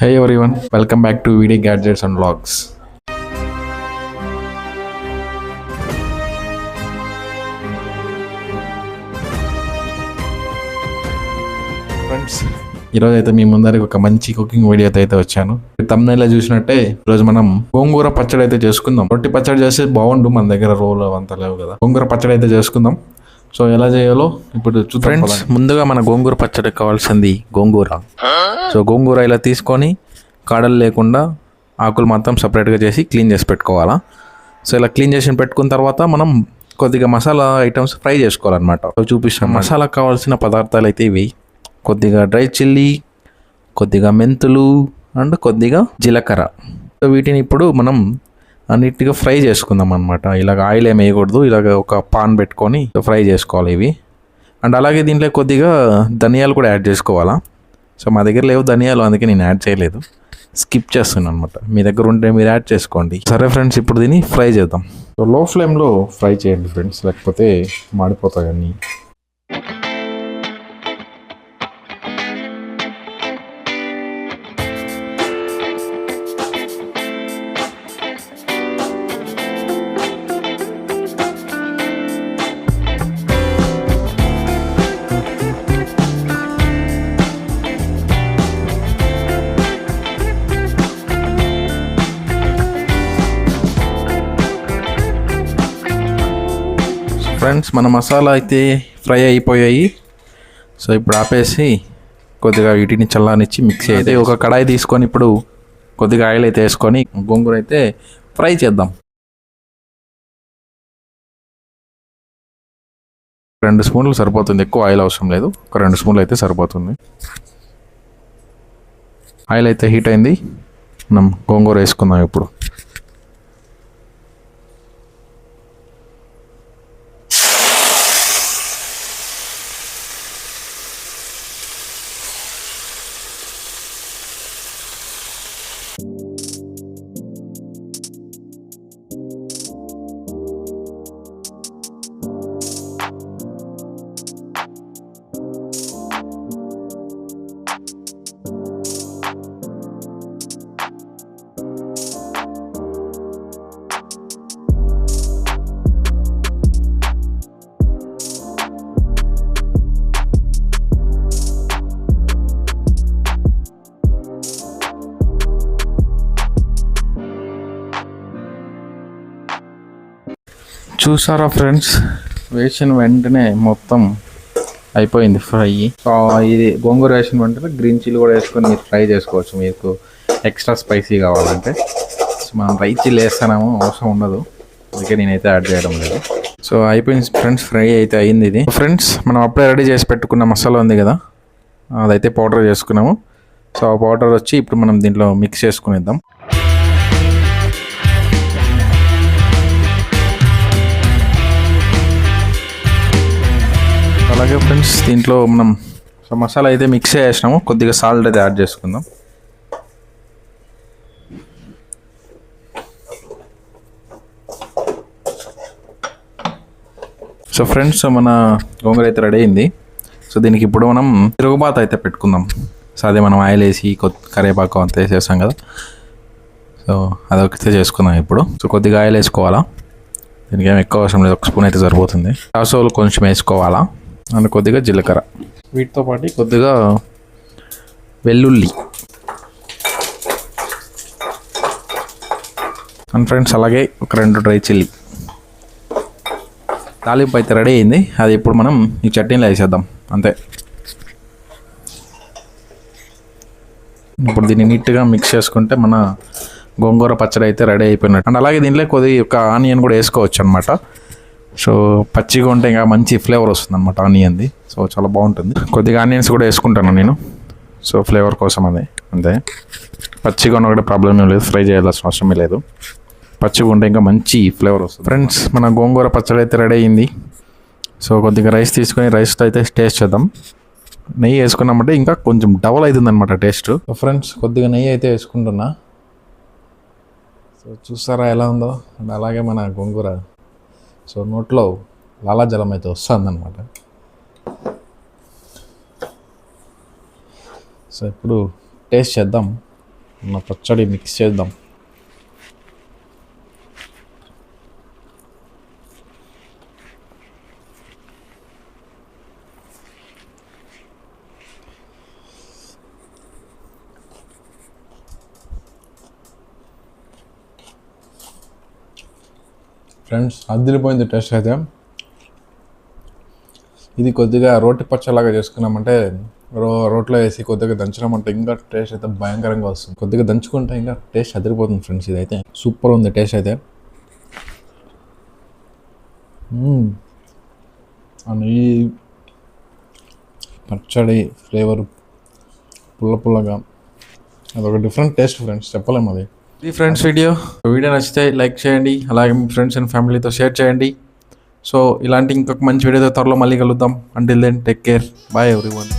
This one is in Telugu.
Hey everyone, welcome back to VD Gadgets and Vlogs. Friends, ఈరోజు అయితే మీ ముందరికి ఒక మంచి కుకింగ్ వీడియోతో అయితే వచ్చాను. తమ్నైల్లో చూసినట్టే ఈరోజు మనం గోంగూర పచ్చడి అయితే చేసుకుందాం. రొట్టి పచ్చడి చేస్తే బాగుండు, మన దగ్గర రోలు అవంతా లేవు కదా. గోంగూర పచ్చడి అయితే చేసుకుందాం. సో ఎలా చేయాలో ఇప్పుడు చూద్దాం. ఫ్రెండ్స్, ముందుగా మన గోంగూర పచ్చడి కావాల్సింది గోంగూర. సో గోంగూర ఇలా తీసుకొని కాడలు లేకుండా ఆకులు మాత్రం సపరేట్గా చేసి క్లీన్ చేసి పెట్టుకోవాలా. సో ఇలా క్లీన్ చేసి పెట్టుకున్న తర్వాత మనం కొద్దిగా మసాలా ఐటమ్స్ ఫ్రై చేసుకోవాలన్నమాట. చూపిస్తాం. మసాలా కావాల్సిన పదార్థాలు అయితే ఇవి: కొద్దిగా డ్రై చిల్లీ, కొద్దిగా మెంతులు అండ్ కొద్దిగా జీలకర్ర. సో వీటిని ఇప్పుడు మనం అన్నిటిగా ఫ్రై చేసుకుందాం అనమాట. ఇలాగ ఆయిల్ ఏమి వేయకూడదు, ఇలాగ ఒక పాన్ పెట్టుకొని ఫ్రై చేసుకోవాలి ఇవి. అండ్ అలాగే దీంట్లో కొద్దిగా ధనియాలు కూడా యాడ్ చేసుకోవాలా. సో మా దగ్గర లేవు ధనియాలు, అందుకే నేను యాడ్ చేయలేదు, స్కిప్ చేస్తున్నాను అనమాట. మీ దగ్గర ఉంటే మీరు యాడ్ చేసుకోండి. సరే ఫ్రెండ్స్, ఇప్పుడు దీన్ని ఫ్రై చేద్దాం. సో లో ఫ్లేమ్లో ఫ్రై చేయండి ఫ్రెండ్స్, లేకపోతే మాడిపోతాయి అన్నీ. ఫ్రెండ్స్, మన మసాలా అయితే ఫ్రై అయిపోయాయి. సో ఇప్పుడు ఆపేసి కొద్దిగా వీటిని చల్లానిచ్చి మిక్సీ అయితే ఒక కడాయి తీసుకొని ఇప్పుడు కొద్దిగా ఆయిల్ అయితే వేసుకొని గోంగూర అయితే ఫ్రై చేద్దాం. 2 స్పూన్లు సరిపోతుంది, ఎక్కువ ఆయిల్ అవసరం లేదు. ఒక 2 స్పూన్లు అయితే సరిపోతుంది. ఆయిల్ అయితే హీట్ అయింది, మనం గోంగూర వేసుకుందాం ఇప్పుడు. చూసారా ఫ్రెండ్స్, వేసిన వెంటనే మొత్తం అయిపోయింది ఫ్రై. సో ఇది గోంగూర వేసిన వెంటనే గ్రీన్ చిల్లీ కూడా వేసుకొని మీరు ఫ్రై చేసుకోవచ్చు, మీకు ఎక్స్ట్రా స్పైసీ కావాలంటే. సో మనం డ్రై చిల్లీ వేస్తానేమో, అవసరం ఉండదు, అందుకే నేనైతే యాడ్ చేయడం లేదు. సో అయిపోయింది ఫ్రెండ్స్, ఫ్రై అయితే అయింది ఇది. ఫ్రెండ్స్, మనం అప్పుడే రెడీ చేసి పెట్టుకున్న మసాలా ఉంది కదా, అదైతే పౌడర్ చేసుకున్నాము. సో ఆ పౌడర్ వచ్చి ఇప్పుడు మనం దీంట్లో మిక్స్ చేసుకునేద్దాం. అలాగే ఫ్రెండ్స్, దీంట్లో మనం మసాలా అయితే మిక్స్ చేసినాము, కొద్దిగా సాల్ట్ అయితే యాడ్ చేసుకుందాం. సో ఫ్రెండ్స్, మన గోంగూర అయితే రెడీ అయింది. సో దీనికి ఇప్పుడు మనం తిరుగుబాత అయితే పెట్టుకుందాం. సో అదే మనం ఆయిల్ వేసి కరివేపాకు అంతా వేసేసాం కదా, సో అదొకతే చేసుకుందాం ఇప్పుడు. సో కొద్దిగా ఆయిల్ వేసుకోవాలా, దీనికి ఏమి ఎక్కువ అవసరం లేదు, 1 స్పూన్ అయితే సరిపోతుంది. కాసోలు కొంచెం వేసుకోవాలా, అండ్ కొద్దిగా జీలకర్ర, వీటితో పాటు కొద్దిగా వెల్లుల్లి అండ్ ఫ్రెండ్స్ అలాగే ఒక 2 డ్రై చిల్లీ. తాలింపు అయితే రెడీ అయింది, అది ఇప్పుడు మనం ఈ చట్నీలో వేసేద్దాం అంతే. ఇప్పుడు దీన్ని నీట్గా మిక్స్ చేసుకుంటే మన గోంగూర పచ్చడి అయితే రెడీ అయిపోయినట్టు. అండ్ అలాగే దీంట్లో ఒక ఆనియన్ కూడా వేసుకోవచ్చు అనమాట. సో పచ్చిగా ఉంటే ఇంకా మంచి ఫ్లేవర్ వస్తుంది అనమాట ఆనియన్ది. సో చాలా బాగుంటుంది. కొద్దిగా ఆనియన్స్ కూడా వేసుకుంటాను నేను, సో ఫ్లేవర్ కోసం అదే. అంతే, పచ్చిగా ఉన్న కూడా ప్రాబ్లం ఏం లేదు, ఫ్రై చేయాల్సిన అవసరమే లేదు. పచ్చిగా ఉంటే ఇంకా మంచి ఫ్లేవర్ వస్తుంది. ఫ్రెండ్స్, మన గోంగూర పచ్చడి అయితే రెడీ అయింది. సో కొద్దిగా రైస్ తీసుకొని రైస్తో అయితే టేస్ట్ చేద్దాం. నెయ్యి వేసుకున్నామంటే ఇంకా కొంచెం డబల్ అవుతుంది అనమాట టేస్ట్. సో ఫ్రెండ్స్, కొద్దిగా నెయ్యి అయితే వేసుకుంటున్నా. సో చూసారా ఎలా ఉందో. అండ్ అలాగే మన గోంగూర సో నోట్లో లాలాజలం అయితే వస్తుందన్నమాట. సో ఇప్పుడు టేస్ట్ చేద్దాం నా పచ్చడి మిక్స్ చేద్దాం. ఫ్రెండ్స్, అదిరిపోయింది టేస్ట్ అయితే. ఇది కొద్దిగా రోటి పచ్చలాగా చేసుకున్నామంటే, రోట్లో వేసి కొద్దిగా దంచినామంటే ఇంకా టేస్ట్ అయితే భయంకరంగా వస్తుంది. కొద్దిగా దంచుకుంటే ఇంకా టేస్ట్ అదిరిపోతుంది ఫ్రెండ్స్. ఇదైతే సూపర్ ఉంది టేస్ట్ అయితే. అని పచ్చడి ఫ్లేవర్ పుల్లగా అదొక డిఫరెంట్ టేస్ట్ ఫ్రెండ్స్, చెప్పలేము అది. ఇది ఫ్రెండ్స్ వీడియో నచ్చితే లైక్ చేయండి, అలాగే మీ ఫ్రెండ్స్ అండ్ ఫ్యామిలీతో షేర్ చేయండి. సో ఇలాంటి ఇంకొక మంచి వీడియోతో త్వరలో మళ్ళీ కలుద్దాం. Until then take care, bye everyone.